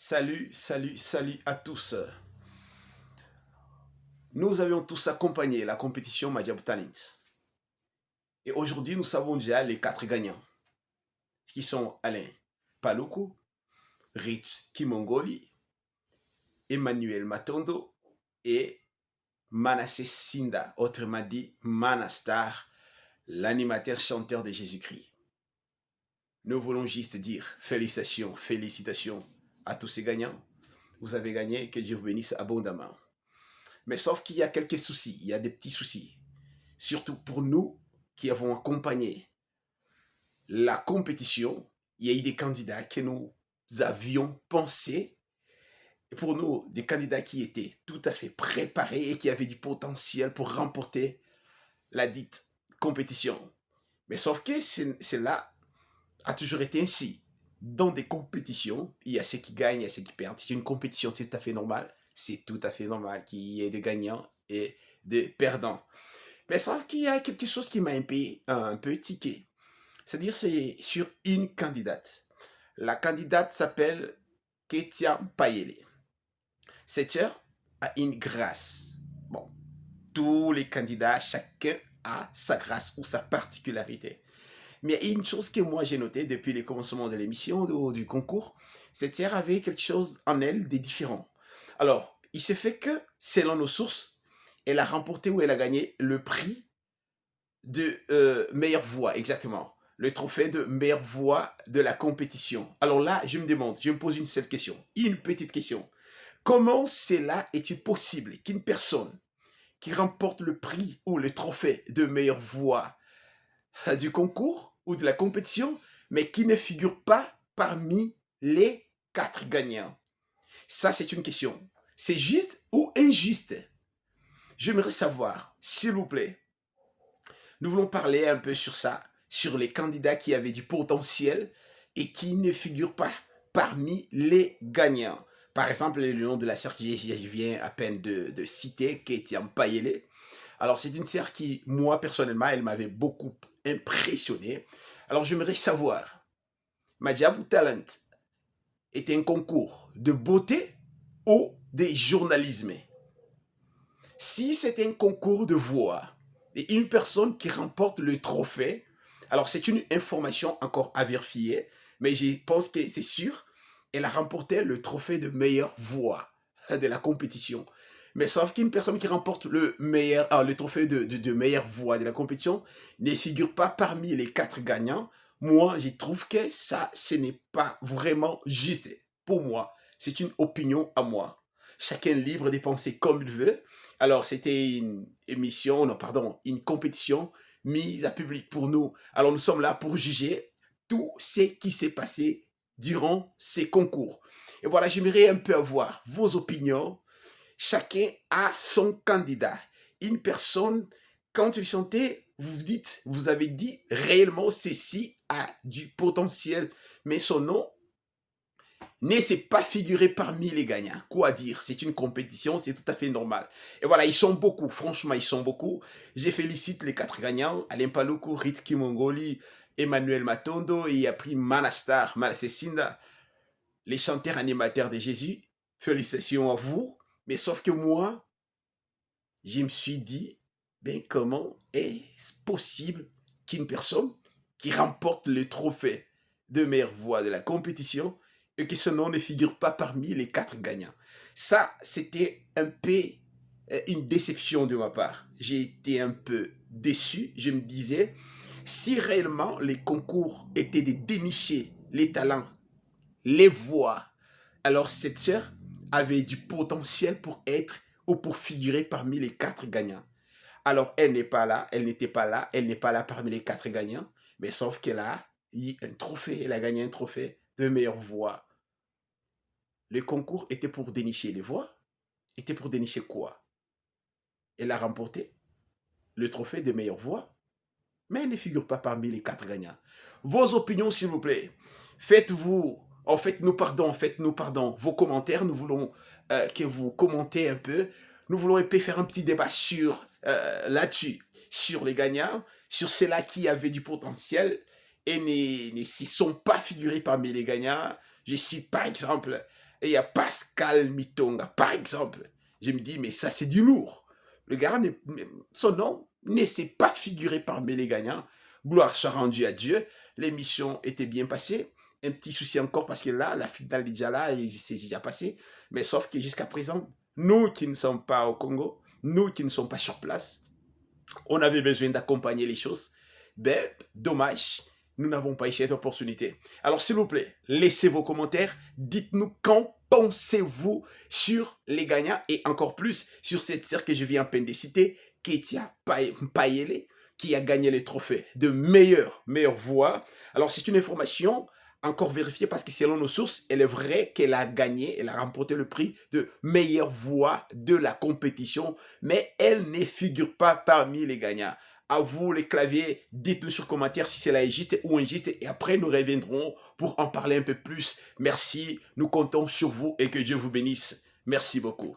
Salut, salut, salut à tous. Nous avions tous accompagné la compétition Majab Talent. Et aujourd'hui, nous savons déjà les quatre gagnants, qui sont Alain Paluku, Rich Kimongoli, Emmanuel Matondo et Manasseh Sinda, autrement dit Manastar, l'animateur chanteur de Jésus-Christ. Nous voulons juste dire félicitations, félicitations à tous ces gagnants. Vous avez gagné, que Dieu vous bénisse abondamment. Mais sauf qu'il y a quelques soucis, il y a des petits soucis. Surtout pour nous qui avons accompagné la compétition, il y a eu des candidats que nous avions pensé, et pour nous, des candidats qui étaient tout à fait préparés et qui avaient du potentiel pour remporter la dite compétition. Mais sauf que cela a toujours été ainsi. Dans des compétitions, il y a ceux qui gagnent, il y a ceux qui perdent. C'est une compétition, c'est tout à fait normal. C'est tout à fait normal qu'il y ait des gagnants et des perdants. Mais sauf qu'il y a quelque chose qui m'a un peu tiqué. C'est-à-dire, c'est sur une candidate. La candidate s'appelle Ketia Payele. Cette sœur a une grâce. Bon, tous les candidats, chacun a sa grâce ou sa particularité. Mais il y a une chose que moi j'ai notée depuis le commencement de l'émission ou du concours, cette sœur avait quelque chose en elle de différent. Alors, il se fait que, selon nos sources, elle a remporté ou elle a gagné le prix de meilleure voix, exactement. Le trophée de meilleure voix de la compétition. Alors là, je me demande, je me pose une seule question, une petite question. Comment cela est-il possible qu'une personne qui remporte le prix ou le trophée de meilleure voix du concours ou de la compétition, mais qui ne figure pas parmi les quatre gagnants? Ça, c'est une question. C'est juste ou injuste? J'aimerais savoir, s'il vous plaît. Nous voulons parler un peu sur ça, sur les candidats qui avaient du potentiel et qui ne figurent pas parmi les gagnants. Par exemple, le nom de la sœur que je viens à peine de citer, Ketia Payele. Alors, c'est une sœur qui, moi, personnellement, elle m'avait beaucoup impressionné. Alors, j'aimerais savoir, Madjabou Talent était un concours de beauté ou de journalisme? Si c'est un concours de voix et une personne qui remporte le trophée, alors c'est une information encore à vérifier, mais je pense que c'est sûr, elle a remporté le trophée de meilleure voix de la compétition. Mais sauf qu'une personne qui remporte le trophée de meilleure voix de la compétition ne figure pas parmi les quatre gagnants. Moi, je trouve que ça, ce n'est pas vraiment juste. Pour moi, c'est une opinion à moi. Chacun est libre de penser comme il veut. Alors, c'était une émission, non, pardon, une compétition mise à public pour nous. Alors, nous sommes là pour juger tout ce qui s'est passé durant ces concours. Et voilà, j'aimerais un peu avoir vos opinions. Chacun a son candidat. Une personne, quand vous chantez, vous avez dit réellement ceci a du potentiel, mais son nom ne s'est pas figuré parmi les gagnants. Quoi dire? C'est une compétition, c'est tout à fait normal. Et voilà, ils sont beaucoup, franchement, ils sont beaucoup. Je félicite les quatre gagnants, Alain Paluku, Ritki Mongoli, Emmanuel Matondo, et il a pris Manastar, Manasseh Sinda, les chanteurs animateurs de Jésus. Félicitations à vous. Mais sauf que moi, je me suis dit, ben comment est-ce possible qu'une personne qui remporte le trophée de meilleure voix de la compétition et que son nom ne figure pas parmi les quatre gagnants? Ça, c'était un peu une déception de ma part. J'ai été un peu déçu. Je me disais, si réellement les concours étaient de dénicher les talents, les voix, alors cette sœur avait du potentiel pour être ou pour figurer parmi les quatre gagnants. Alors, elle n'est pas là, elle n'était pas là, elle n'est pas là parmi les quatre gagnants, mais sauf qu'elle a eu un trophée, elle a gagné un trophée de meilleure voix. Le concours était pour dénicher les voix, était pour dénicher quoi? Elle a remporté le trophée de meilleure voix, mais elle ne figure pas parmi les quatre gagnants. Vos opinions, s'il vous plaît. Faites-nous pardon, vos commentaires. Nous voulons que vous commentez un peu. Nous voulons un peu faire un petit débat sur là-dessus, sur les gagnants, sur ceux-là qui avaient du potentiel et ne s'y sont pas figurés parmi les gagnants. Je cite par exemple et il y a Pascal Mitonga, par exemple. Je me dis, mais ça, c'est du lourd. Le gars, son nom ne s'est pas figuré parmi les gagnants. Gloire soit rendue à Dieu. L'émission était bien passée. Un petit souci encore parce que là, la finale est déjà là, c'est déjà passé. Mais sauf que jusqu'à présent, nous qui ne sommes pas au Congo, nous qui ne sommes pas sur place, on avait besoin d'accompagner les choses. Ben, dommage, nous n'avons pas eu cette opportunité. Alors, s'il vous plaît, laissez vos commentaires. Dites-nous qu'en pensez-vous sur les gagnants et encore plus sur cette sœur que je viens à peine de citer, Ketia Payele, qui a gagné les trophées de meilleure voix. Alors, c'est une information encore vérifiée parce que selon nos sources, elle est vraie qu'elle a gagné, elle a remporté le prix de meilleure voix de la compétition, mais elle ne figure pas parmi les gagnants. À vous les claviers, dites-nous sur commentaire si cela est juste ou injuste et après nous reviendrons pour en parler un peu plus. Merci, nous comptons sur vous et que Dieu vous bénisse. Merci beaucoup.